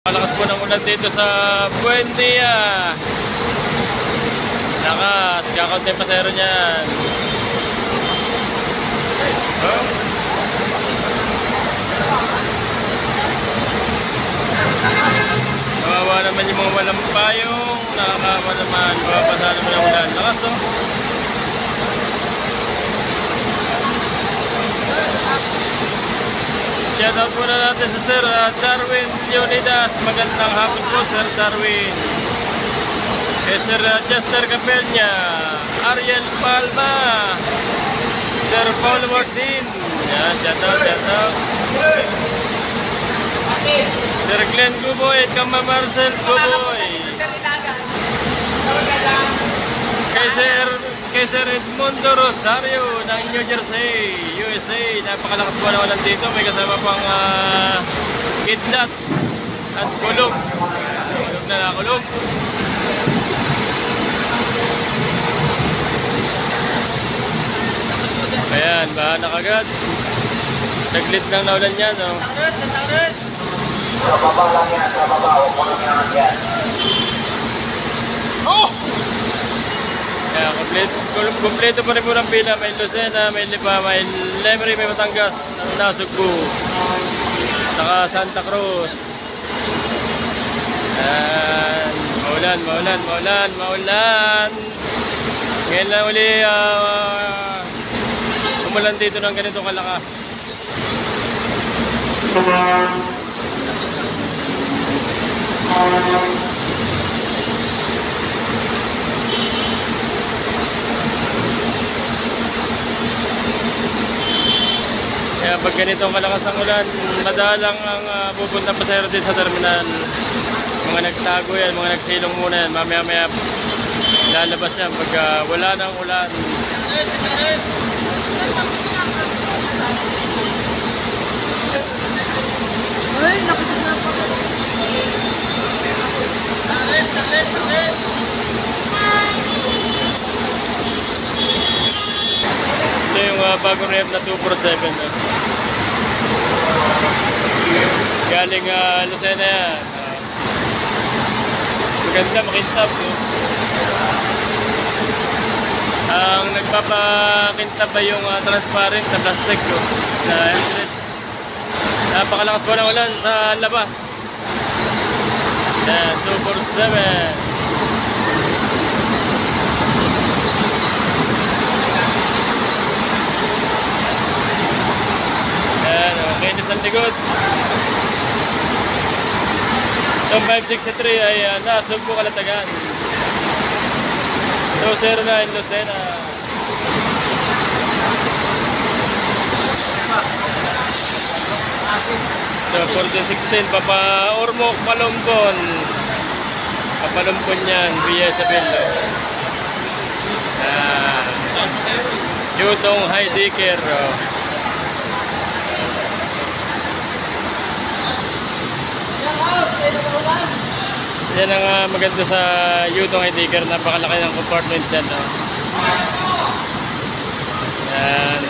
Malakas po ng ulan dito sa Buendia. Lakas, kakaunti yung pasero niyan. Oh. Kawawa naman yung mga walang payong. Nakakawa naman, mababasa naman ang ulan. Lakas oh. Shoutout muna natin sa Sir Darwin Leonidas. Magandang hapon po Sir Darwin. Kay Sir Chester Capella, Ariel Palma, Sir Paul Martin. Yan, shoutout. Sir Glenn Guboy at Kama Marcel Guboy. Kay Sir Edmundo Rosario ng New Jersey, USA. Napakalakas po na ulan dito. May kasama pang kidlat at kulog. Kulog na nakulog. Ayan, bahan na kagad. Saglit lang na ulan yan. Oh. Bababa lang yan, bababa. Huwag mo lang yan. Oh! Kaya kompleto pa rin po ng pila. May Lucena, may Lipa, may Lemery, may Batangas, Nasugbu, saka Santa Cruz. Ayan, maulan. Ngayon lang uli umulan dito ng ganito kalakas. Kaya pag ganito kalakas ang ulan, madalang ang pupuntang pasahero din sa terminal. Mga nagtago yan, mga nagsilong muna yan. Mamaya-maya lalabas yan pag wala nang ulan. Uy, nakita na pa. Talis. Ito yung bagong rep na 247. Galing Lucena yan. Maganda, makintab. Ang nagpapakintab ba yung transparent na plastic na entrance. Napakalakas po ng ulan sa labas. Yan, 247. Kinis ang likod. Itong 563 ay Nasugbu Kalatagan. 209 Lucena. So 1416 Papa Ormoc Palumpon. Papalumpon yan via Isabela. Yutong High Dicker. Yan ang maganda sa Yutong High Dicker. Napakalaki ng compartment yan. Yan.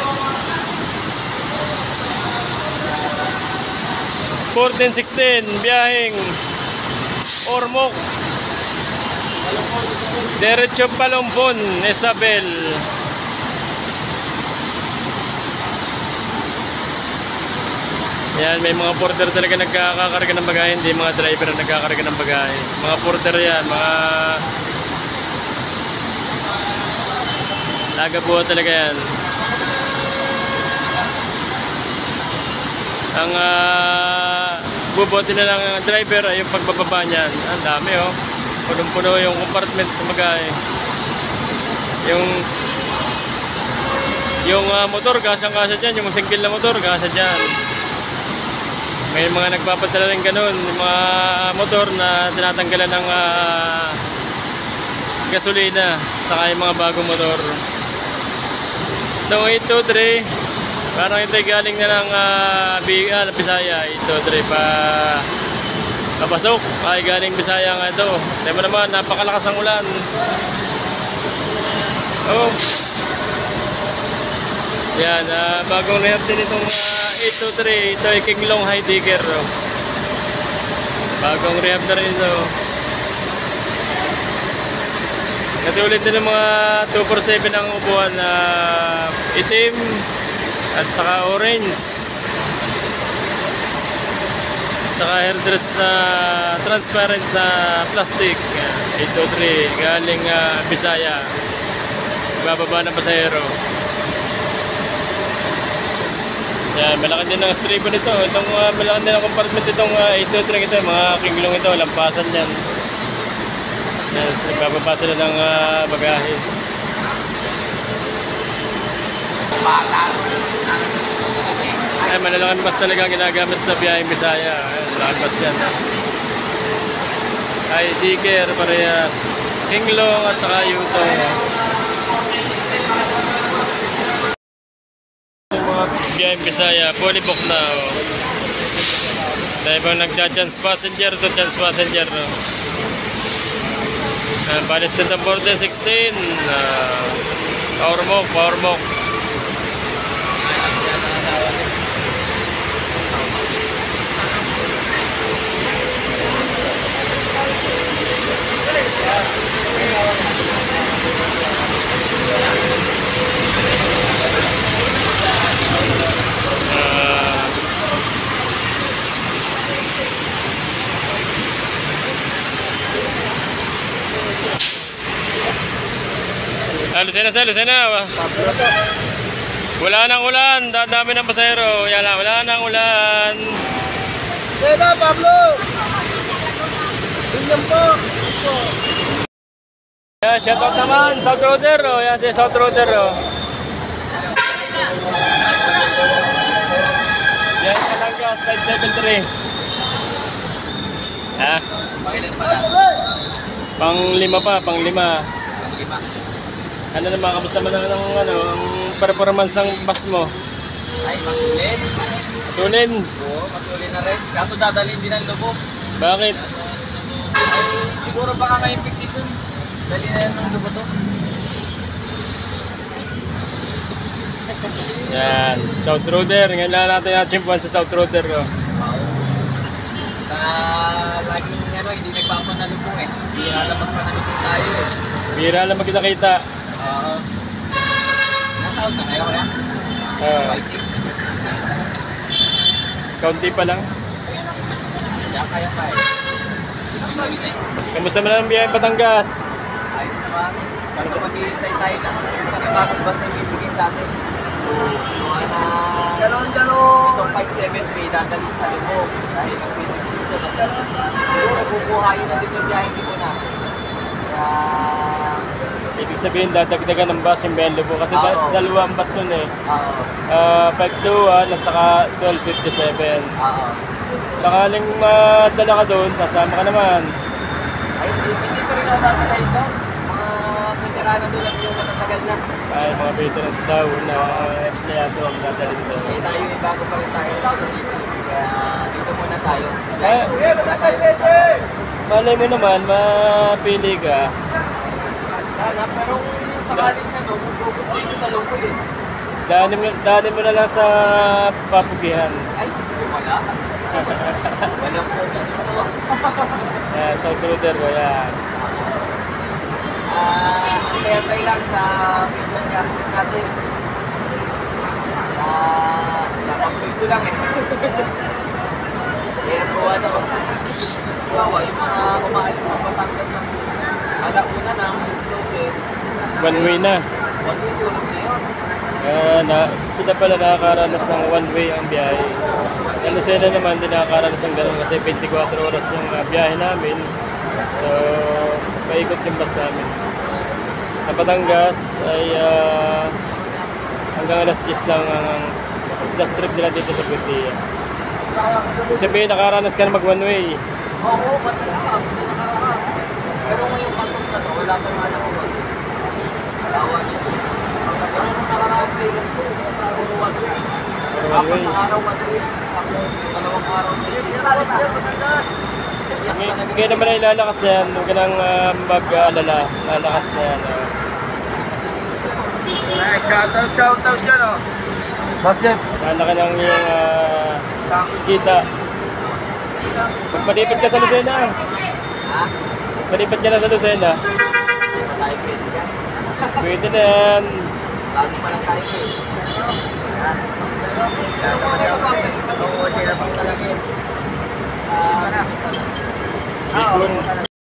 1416 biyaheng Ormoc Diretso Palumpon Isabel. Yan, may mga porter talaga nagkakakarga ng bagahe, hindi mga driver na nagkakarga ng bagahe. Mga porter yan, mga tagabuha talaga yan. Ang bubuti na lang ang driver ay yung pagbababa niyan. Ang dami oh. Punong-puno yung compartment ng bagahe. Yung motor, kasang-kasa dyan. Yung single na motor, kasa dyan. May mga nagpapadala rin ganun, mga motor na tinatanggalan ng gasolina, saka yung mga bagong motor. Itong 823, parang ito galing na ng Bisaya. 823 papasok, ay galing Bisaya nga ito. Tignan mo naman, napakalakas ang ulan. Oh. Yan, bagong rehab din itong 823. Ito ay Kinglong High Digger. Bagong rehab na rin ito. Katulad din ng mga 247 ang upuan na itim at saka orange. At saka hairdress na transparent na plastic. 823 galing Bisaya. Bababa ng pasahero. Yan, malaki din ang stribo nito. Itong malaki din ang compartment itong 823 ito. Mga kinglong ito, lampasan yan. Yan, so, nagbababa sila ng bagahe. Ay, malalaking bus talaga ang ginagamit sa biyaheng Bisaya. Ayan, malaking bus yan. Ay, Diker, parehas. Kinglong at saka Yutong. Yung mga biyaheng Bisaya, fully booked na. Dahil bang nagja-chance passenger to chance passenger. Balisted ng border 16. Power mock. Lucena. Wala nang ulan, dadami ng pasahero. Yan lang, wala nang ulan. Lucena, Pablo! Tingnan po! Yan, shoutout naman, South Roader. Yan si South Roader. Yan, Batangas, 573. Ha? Pang-lima. Ano naman, kamusta naman ang performance ng bus mo? Ay, matulin. Matulin? Oo, matulin na rin. Kaso dadalhin din ang lubog. Bakit? Ay, siguro baka ngayong peak season. Dali na yan ng lubog to. Yan, South Roader. Ngayon lang natin natsimpuan sa South Roader. Laging hindi nagpapanalubong eh. Hindi alam magpanalubong tayo eh. Bira lang magkita-kita. Nasa out na kayo kaya? Fighting? Kaunti pa lang. Kaya eh. Kamusta naman ang biyahe Batangas? Ayos naman. Kaso maghihintay tayo ng panibagong bus na ibibigay sa atin. Itong 573 dadalhin sa lubog. Dahil ang peak season. Siguro bubuhayin na din yung biyahe dito na. Ibig sabihin, dadagdagan ng bus yung biyahe Lubog. Kasi dalawa ang bus nun eh. 521 at saka 1257. Sakaling madala ka doon, sasama ka naman. Ay, hindi pa rin ako tatagay doon. Mga veterano doon lang yung matatagal na. Ay, mga veterans daw na empleyado ang dadalhin doon. Kasi tayo yung bago pa rin tayo sa dito. Kaya dito muna tayo. Malay mo naman, mapili ka. Sana, pero kung sakaling na doon, mas focus dito sa lungkol eh. Daanin mo na lang sa papugihan. Ay, wala. Walang po dito. South Roader ko, yan. Ang kaya lang sa video natin. Nakapoy ko lang eh. Kaya po Wawa, yung mga umaalis ng Batangas ng alauna na ang explosive. One way na. One way tulog na yun. Sila pala nakakaranas ng one way ang biyahe. Ano sila naman din nakakaranas ng gano'n kasi 24 oras yung biyahe namin. So, paikot yung bus namin. Sa Batangas ay hanggang alas 10 lang ang last trip nila dito sa Butia. Sabihin, nakaranas ka na mag one way. Oo, matalas. Pero ngayong patong na to, wala pang ano ko ba? Tawa nito. Pero nung nakaraang day lang po, puro one way. Apat na araw one way. Tapos dalawang araw Kaya naman ay lalakas yan. Huwag ka nang mag-alala. Lalakas na yan. Shoutout dyan o. Bakit? Lalaki ng yung kita. Magpalipad ka sa Lucena. Ha? Magpalipad ka na sa Lucena. Tayo pwede yan. Pwede na yan. Bago pa lang tayo pwede. Pero kung ano pa, ito sila pang